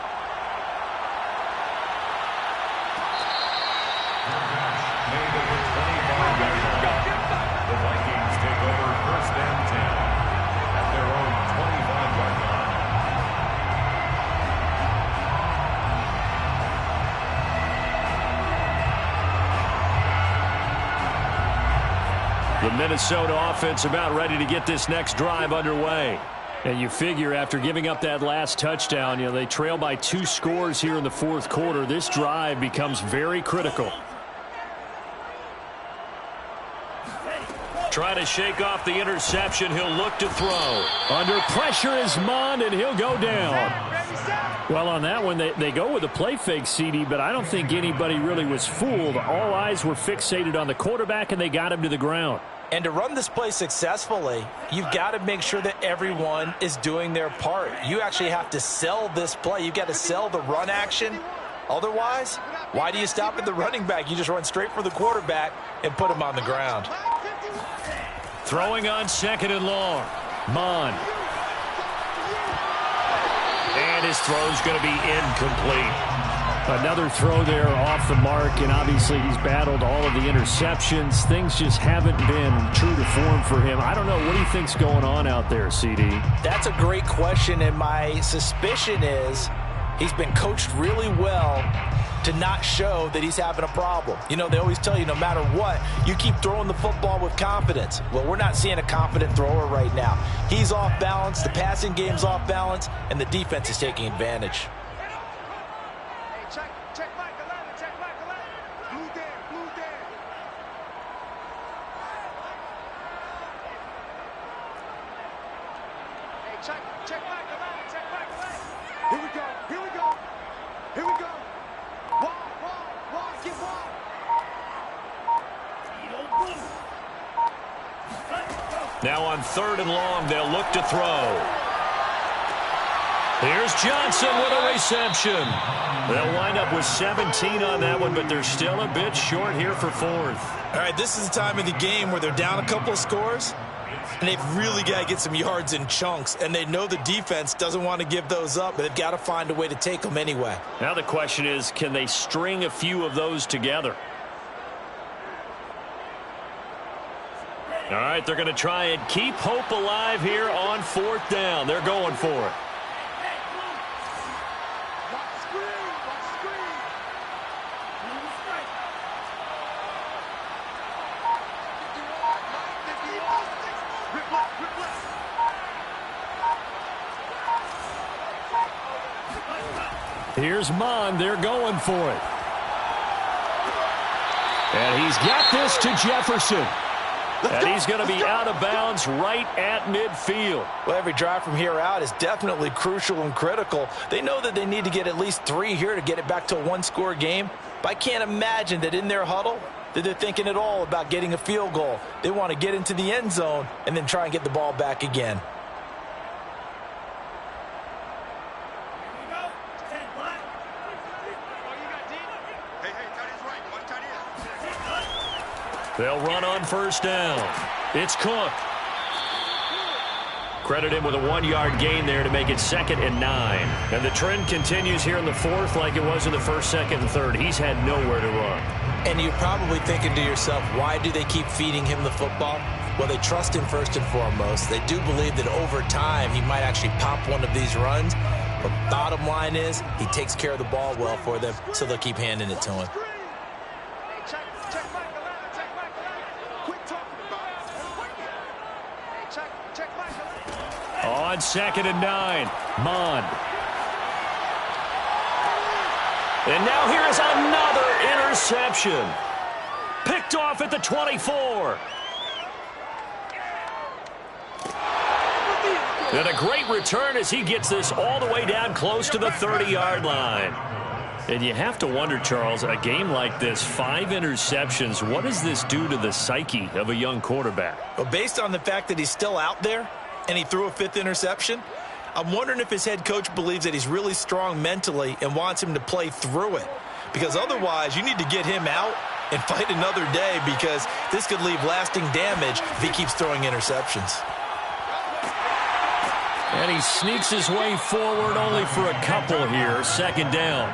Vikings take over 1st and 10 at their own 25-yard line. The Minnesota offense about ready to get this next drive underway. And you figure after giving up that last touchdown, they trail by 2 scores here in the fourth quarter. This drive becomes very critical. Trying to shake off the interception. He'll look to throw. Under pressure is Mond, and he'll go down. Well, on that one, they go with a play fake, CD, but I don't think anybody really was fooled. All eyes were fixated on the quarterback, and they got him to the ground. And to run this play successfully, you've got to make sure that everyone is doing their part. You actually have to sell this play. You've got to sell the run action. Otherwise, why do you stop at the running back? You just run straight for the quarterback and put him on the ground. Throwing on 2nd and long. Mond. And his throw's going to be incomplete. Another throw there off the mark, and obviously he's battled all of the interceptions. Things just haven't been true to form for him. I don't know. What do you think's going on out there, CD? That's a great question, and my suspicion is he's been coached really well to not show that he's having a problem. They always tell you no matter what, you keep throwing the football with confidence. Well, we're not seeing a confident thrower right now. He's off balance, the passing game's off balance, and the defense is taking advantage. Now on 3rd and long, they'll look to throw. Here's Johnson with a reception. They'll wind up with 17 on that one, but they're still a bit short here for 4th. All right, this is the time of the game where they're down a couple of scores, and they've really got to get some yards in chunks, and they know the defense doesn't want to give those up, but they've got to find a way to take them anyway. Now the question is, can they string a few of those together? All right, they're going to try and keep hope alive here on 4th down. They're going for it. Here's Mond. They're going for it. And he's got this to Jefferson. And he's going to be out of bounds right at midfield. Well, every drive from here out is definitely crucial and critical. They know that they need to get at least 3 here to get it back to a 1-score game. But I can't imagine that in their huddle that they're thinking at all about getting a field goal. They want to get into the end zone and then try and get the ball back again. They'll run on 1st down. It's Cook. Credit him with a 1-yard gain there to make it 2nd and 9. And the trend continues here in the 4th like it was in the 1st, 2nd, and 3rd. He's had nowhere to run. And you're probably thinking to yourself, why do they keep feeding him the football? Well, they trust him first and foremost. They do believe that over time he might actually pop one of these runs. But bottom line is he takes care of the ball well for them, so they'll keep handing it to him. On 2nd and 9, Mond. And now here is another interception. Picked off at the 24. And a great return as he gets this all the way down close to the 30-yard line. And you have to wonder, Charles, a game like this, 5 interceptions, what does this do to the psyche of a young quarterback? Well, based on the fact that he's still out there and he threw a 5th interception, I'm wondering if his head coach believes that he's really strong mentally and wants him to play through it. Because otherwise, you need to get him out and fight another day, because this could leave lasting damage if he keeps throwing interceptions. And he sneaks his way forward only for a couple here. Second down.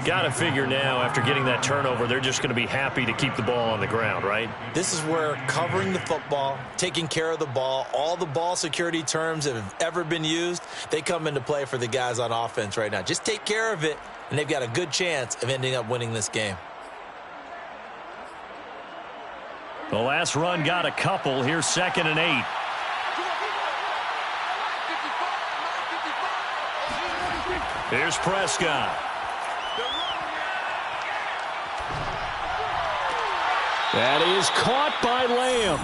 Got to figure now, after getting that turnover, they're just going to be happy to keep the ball on the ground, right? This is where covering the football, taking care of the ball, all the ball security terms that have ever been used, they come into play for the guys on offense right now. Just take care of it, and they've got a good chance of ending up winning this game. The last run got a couple. Here's 2nd and 8. Here's Prescott. That is caught by Lamb.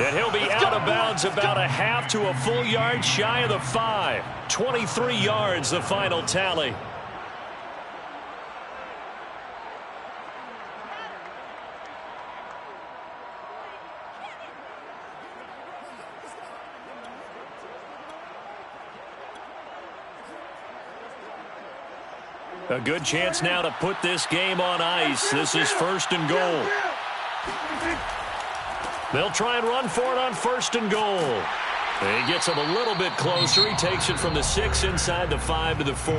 And he'll be out of bounds about a half to a full yard shy of the 5. 23 yards, the final tally. A good chance now to put this game on ice. This is 1st and goal. They'll try and run for it on 1st and goal. He gets him a little bit closer. He takes it from the 6 inside the 5 to the 4.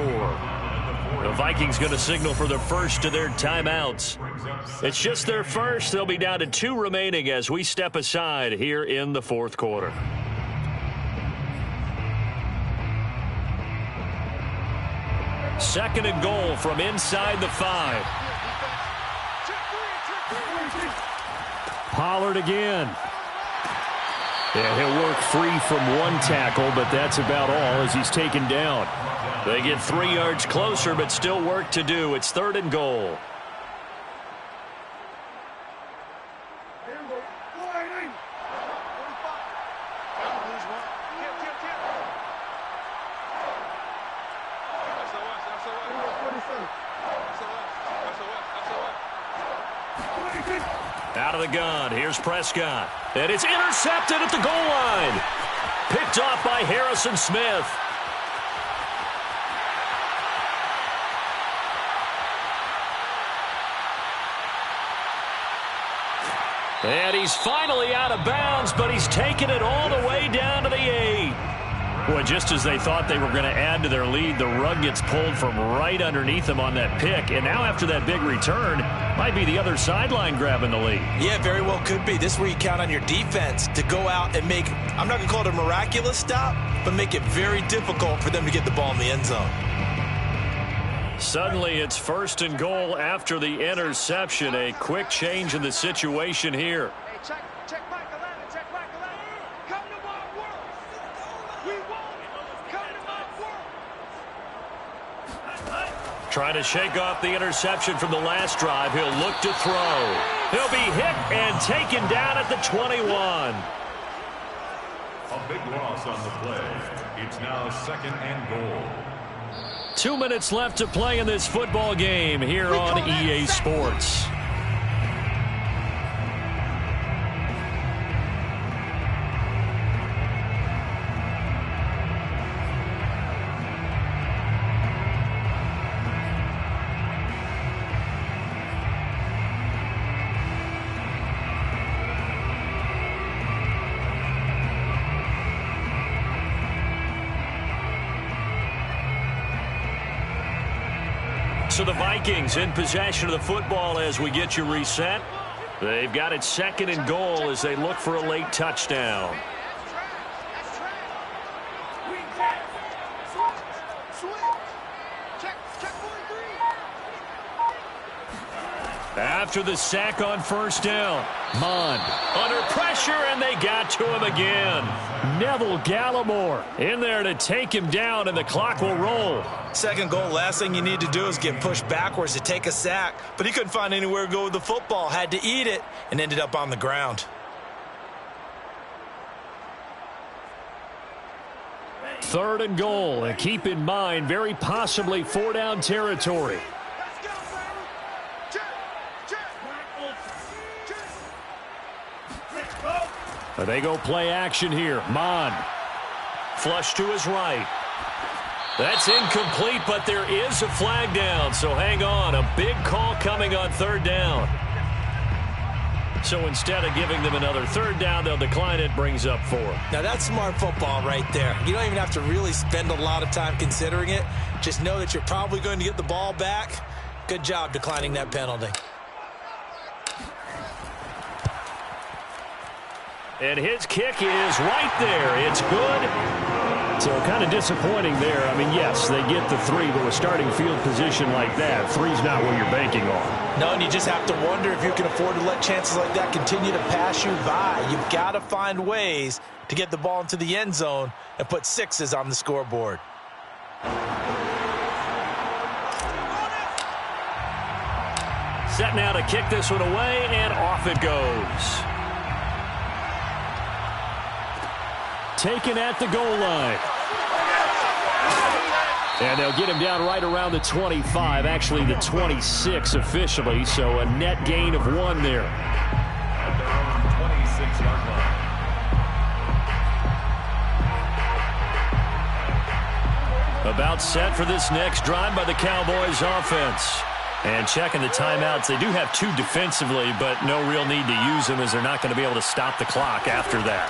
The Vikings going to signal for the first of their timeouts. It's just their first. They'll be down to 2 remaining as we step aside here in the 4th quarter. Second and goal from inside the 5. Pollard again. Yeah, he'll work free from one tackle, but that's about all as he's taken down. They get 3 yards closer, but still work to do. It's 3rd and goal. Out of the gun, here's Prescott. And it's intercepted at the goal line. Picked off by Harrison Smith. And he's finally out of bounds, but he's taken it all the way down to the 8. Boy, just as they thought they were going to add to their lead, the rug gets pulled from right underneath them on that pick. And now after that big return, might be the other sideline grabbing the lead. Yeah, very well could be. This is where you count on your defense to go out and make, I'm not going to call it a miraculous stop, but make it very difficult for them to get the ball in the end zone. Suddenly it's 1st and goal after the interception. A quick change in the situation here. Hey, check Mike 11, check Mike 11. Come to my world. We won't come to my world. Trying to shake off the interception from the last drive. He'll look to throw. He'll be hit and taken down at the 21. A big loss on the play. It's now 2nd and goal. 2 minutes left to play in this football game here on EA Sports. So the Vikings in possession of the football as we get you reset. They've got it 2nd and goal as they look for a late touchdown. After the sack on 1st down, Mond under pressure, and they got to him again. Neville Gallimore in there to take him down, and the clock will roll. 2nd goal, last thing you need to do is get pushed backwards to take a sack. But he couldn't find anywhere to go with the football, had to eat it, and ended up on the ground. 3rd and goal. And keep in mind, very possibly 4-down territory. They go play action here. Mon. Flush to his right. That's incomplete, but there is a flag down, so hang on. A big call coming on 3rd down. So instead of giving them another 3rd down, they'll decline it, brings up 4. Now that's smart football right there. You don't even have to really spend a lot of time considering it. Just know that you're probably going to get the ball back. Good job declining that penalty. And his kick is right there. It's good. So kind of disappointing there. I mean, yes, they get the 3, but with starting field position like that, 3's not what you're banking on. No, and you just have to wonder if you can afford to let chances like that continue to pass you by. You've got to find ways to get the ball into the end zone and put 6s on the scoreboard. Set now to kick this one away, and off it goes. Taken at the goal line. And they'll get him down right around the 25, actually the 26 officially, so a net gain of 1 there. At their own 26-yard line. About set for this next drive by the Cowboys offense. And checking the timeouts, they do have 2 defensively, but no real need to use them as they're not going to be able to stop the clock after that.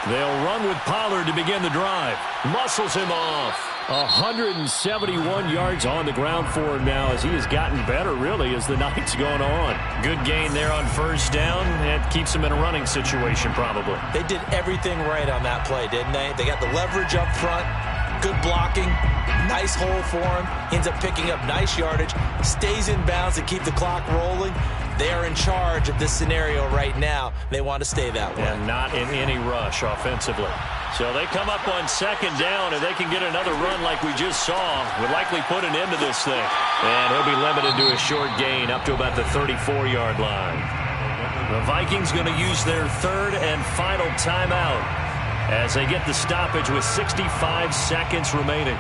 They'll run with Pollard to begin the drive. Muscles him off. 171 yards on the ground for him now as he has gotten better, really, as the night's going on. Good gain there on 1st down. It keeps him in a running situation, probably. They did everything right on that play, didn't they? They got the leverage up front, good blocking, nice hole for him. He ends up picking up nice yardage, stays in bounds to keep the clock rolling. They are in charge of this scenario right now. They want to stay that way. And not in any rush offensively. So they come up on 2nd down, and they can get another run like we just saw. Would likely put an end to this thing. And he'll be limited to a short gain up to about the 34-yard line. The Vikings going to use their 3rd and final timeout as they get the stoppage with 65 seconds remaining.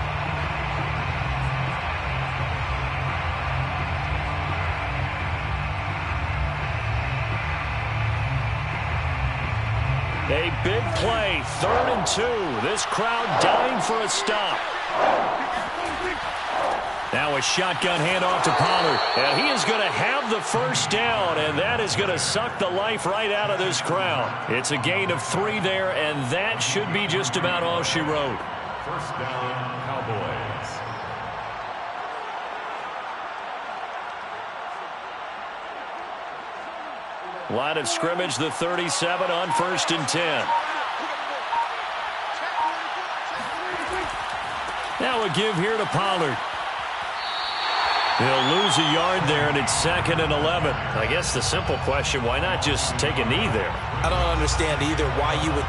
A big play, 3rd and 2. This crowd dying for a stop. Now a shotgun handoff to Pollard. And he is going to have the 1st down, and that is going to suck the life right out of this crowd. It's a gain of 3 there, and that should be just about all she wrote. 1st down, Cowboys. Line of scrimmage, the 37 on 1st and 10. Now a give here to Pollard. He'll lose a yard there, and it's 2nd and 11. I guess the simple question, why not just take a knee there? I don't understand either why you would